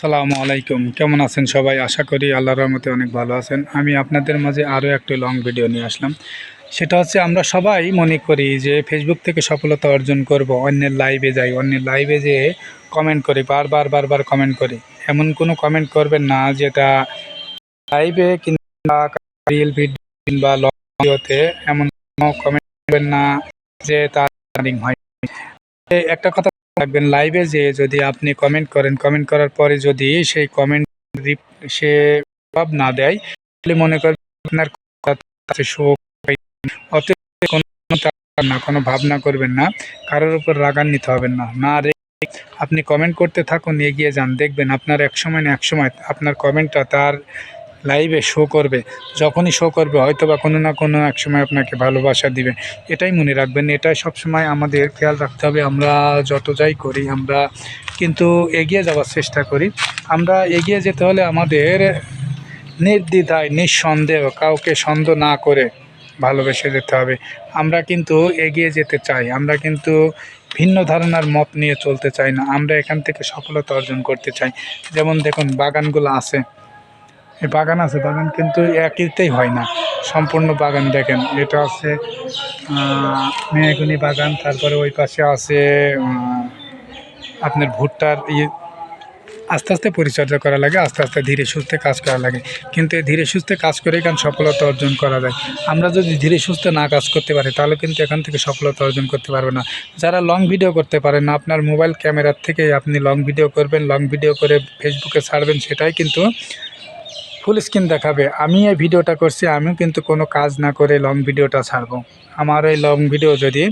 আসসালামু আলাইকুম। কেমন আছেন সবাই? আশা করি আল্লাহর রহমতে অনেক ভালো আছেন। আমি আপনাদের মাঝে আরও একটি লং ভিডিও নিয়ে আসলাম। সেটা হচ্ছে, আমরা সবাই মনে করি যে ফেসবুক থেকে সফলতা অর্জন করব, অন্যের লাইভে যাই, অন্যের লাইভে যেয়ে কমেন্ট করি, বারবার কমেন্ট করি। এমন কোনো কমেন্ট করবেন না যেটা লাইভে কিংবা রিল ভিডিও কিংবা লং ভিডিওতে এমন কোনো কমেন্ট করবেন না যে তার রানিং হয়। একটা কথা রাখবেন, লাইভে যে যদি আপনি কমেন্ট করেন, কমেন্ট করার পরে যদি সেই কমেন্ট সে জবাব না দেয়, তাহলে মনে করবেন আপনার কাছে শোক। অতএব কোনো ভাবনা করবেন না, কারোর উপর রাগান্বিত হবেন না। না রে, আপনি কমেন্ট করতে থাকুন, এগিয়ে যান, দেখবেন আপনার এক সময় না এক সময় আপনার কমেন্টটা তার লাইভে শো করবে। যখনই শো করবে হয়তোবা কোনো না কোনো এক সময় আপনাকে ভালোবাসা দিবে। এটাই মনে রাখবেন, এটাই সবসময় আমাদের খেয়াল রাখতে হবে। আমরা যত যাই করি, আমরা কিন্তু এগিয়ে যাওয়ার চেষ্টা করি। আমরা এগিয়ে যেতে হলে আমাদের নির্দ্বিধায় নিঃসন্দেহ কাউকে সন্দেহ না করে ভালোবেসে যেতে হবে। আমরা কিন্তু এগিয়ে যেতে চাই, আমরা কিন্তু ভিন্ন ধারণার মত নিয়ে চলতে চাই না। আমরা এখান থেকে সফলতা অর্জন করতে চাই। যেমন দেখুন, বাগানগুলো আছে, বাগান আছে, বাগান কিন্তু একইতেই হয় না। সম্পূর্ণ বাগান দেখেন, এটা আছে মেহগনি বাগান, তারপরে ওই পাশে আছে আপনার ভুট্টার আস্তে আস্তে পরিচর্যা করা লাগে, আস্তে আস্তে ধীরে সুস্থে কাজ করা লাগে। কিন্তু এই ধীরে সুস্থে কাজ করে এখানে সফলতা অর্জন করা যায়। আমরা যদি ধীরে সুস্থে না কাজ করতে পারি, তাহলে কিন্তু এখান থেকে সফলতা অর্জন করতে পারবে না। যারা লং ভিডিও করতে পারেন না, আপনার মোবাইল ক্যামেরার থেকে আপনি লং ভিডিও করবেন, লং ভিডিও করে ফেসবুকে ছাড়বেন, সেটাই কিন্তু ফুল স্ক্রিন দেখাবে। আমি এই ভিডিওটা করছি, আমিও কিন্তু কোনো কাজ না করে লং ভিডিওটা ছাড়বো। আমার এই লং ভিডিও যদি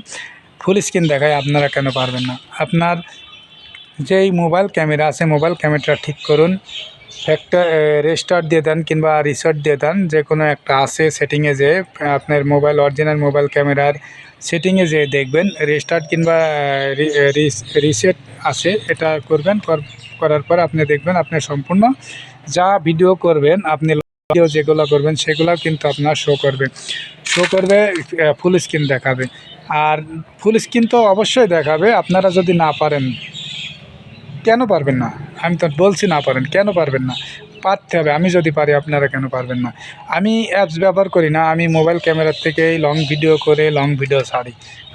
ফুল স্ক্রিন দেখায়, আপনারা কেন পারবেন না? আপনার যেই মোবাইল ক্যামেরা আছে, মোবাইল ক্যামেরাটা ঠিক করুন, একটা রেস্টার্ট দিয়ে দেন কিংবা রিসেট দিয়ে দেন, যে কোনো একটা আছে সেটিংয়ে যেয়ে আপনার মোবাইল অরিজিনাল মোবাইল ক্যামেরার সেটিংয়ে যেয়ে দেখবেন রেস্টার্ট কিংবা রিসেট আছে, এটা করবেন। করার পর আপনি দেখবেন আপনার সম্পূর্ণ যা ভিডিও করবেন, আপনি ভিডিও যেগুলো করবেন সেগুলো কিন্তু আপনার শো করবে, ফুল স্ক্রিন দেখাবে। আর ফুল স্ক্রিন তো অবশ্যই দেখাবে। আপনারা যদি না পারেন, কেন পারবেন না? আমি তো বলছি না পারেন, কেন পারবেন না? পারতে হবে। আমি যদি পারি, আপনারা কেন পারবেন না? আমি অ্যাপস ব্যবহার করি না, আমি মোবাইল ক্যামেরার থেকেই লং ভিডিও করে লং ভিডিও ছাড়ি।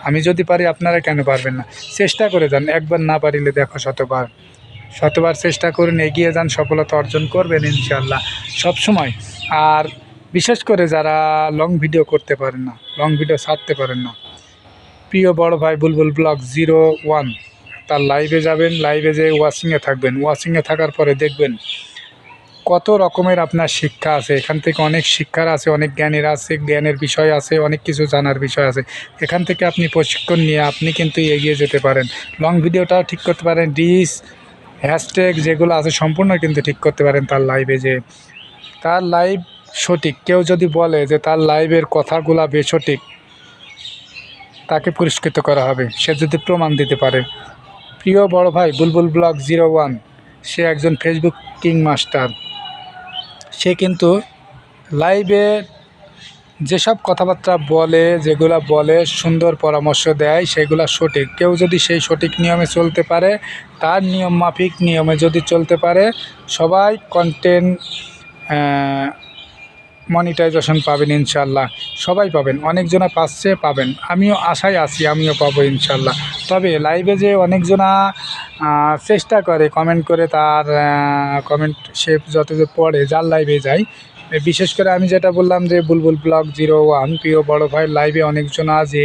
আমি যদি পারি, আপনারা কেন পারবেন না? চেষ্টা করে যান, একবার না পারিলে দেখো শতবার। শতবার চেষ্টা করুন, এগিয়ে যান, সফলতা অর্জন করবেন ইনশাআল্লাহ সবসময়। আর বিশেষ করে যারা লং ভিডিও করতে পারেন না, লং ভিডিও ছাড়তে পারেন না, প্রিয় বড় ভাই বুলবুল ব্লগ 01, তার লাইভে যাবেন, লাইভে যেয়ে ওয়াচিংয়ে থাকবেন। ওয়াচিংয়ে থাকার পরে দেখবেন কত রকমের আপনার শিক্ষা আছে। এখান থেকে অনেক শিক্ষার আছে, অনেক জ্ঞানের আছে, জ্ঞানের বিষয় আছে, অনেক কিছু জানার বিষয় আছে। এখান থেকে আপনি প্রশিক্ষণ নিয়ে আপনি কিন্তু এগিয়ে যেতে পারেন। লং ভিডিওটাও ঠিক করতে পারেন, রিচ হ্যাশট্যাগ যেগুলো আছে সম্পূর্ণ কিন্তু ঠিক করতে পারেন তার লাইভে যে। তার লাইভ সঠিক, কেউ যদি বলে যে তার লাইভের কথাগুলা বেসঠিক, তাকে পুরস্কৃত করা হবে, সে যদি প্রমাণ দিতে পারে। প্রিয় বড় ভাই বুলবুল ব্লগ 01, সে একজন ফেসবুক কিং মাস্টার। সে কিন্তু লাইভে যেসব কথাবার্তা বলে, যেগুলো বলে, সুন্দর পরামর্শ দেয়, সেগুলো সঠিক। কেউ যদি সেই সঠিক নিয়মে চলতে পারে, তার নিয়ম মাফিক নিয়মে যদি চলতে পারে, সবাই কন্টেন্ট মনিটাইজেশন পাবেন ইনশাল্লাহ। সবাই পাবেন, অনেকজনা পাচ্ছে, পাবেন। আমিও আশায় আছি, আমিও পাবো ইনশাল্লাহ। তবে লাইভে যে অনেকজনা চেষ্টা করে কমেন্ট করে, তার কমেন্ট সে যত যে পড়ে, যার লাইভে যায়, বিশেষ করে আমি যেটা বললাম যে বুলবুল ব্লগ 01, প্রিয় বড় ভাই লাইভে অনেকজনা যে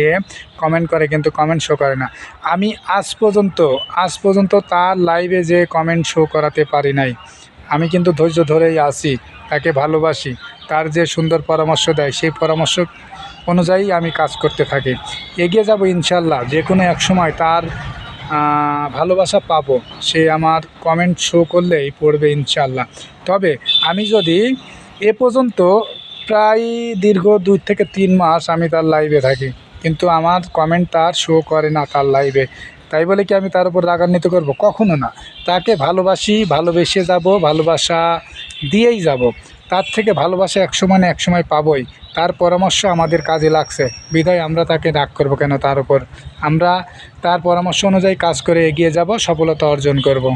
কমেন্ট করে কিন্তু কমেন্ট শো করে না। আমি আজ পর্যন্ত তার লাইভে যে কমেন্ট শো করাতে পারি নাই। আমি কিন্তু ধৈর্য ধরেই আছি, তাকে ভালোবাসি। তার যে সুন্দর পরামর্শ দেয়, সেই পরামর্শ অনুযায়ী আমি কাজ করতে থাকি। এগিয়ে যাব ইনশাল্লাহ। যে কোনো এক সময় তার ভালোবাসা পাবো, সে আমার কমেন্ট শো করলেই পড়বে ইনশাল্লাহ। তবে আমি যদি এ পর্যন্ত প্রায় দীর্ঘ 2 থেকে 3 মাস আমি তার লাইভে থাকি, কিন্তু আমার কমেন্ট তার শো করে না তার লাইভে। তাই বলে কি আমি তার উপর রাগান্বিত করব? কখনো না। তাকে ভালোবাসি, ভালোবেসে যাব, ভালোবাসা দিয়েই যাব। তার থেকে ভালোবাসা এক সময় না এক সময় পাবই। তার পরামর্শ আমাদের কাজে লাগছে বিধায় আমরা তাকে রাগ করব কেন তার উপর? আমরা তার পরামর্শ অনুযায়ী কাজ করে এগিয়ে যাব, সফলতা অর্জন করব।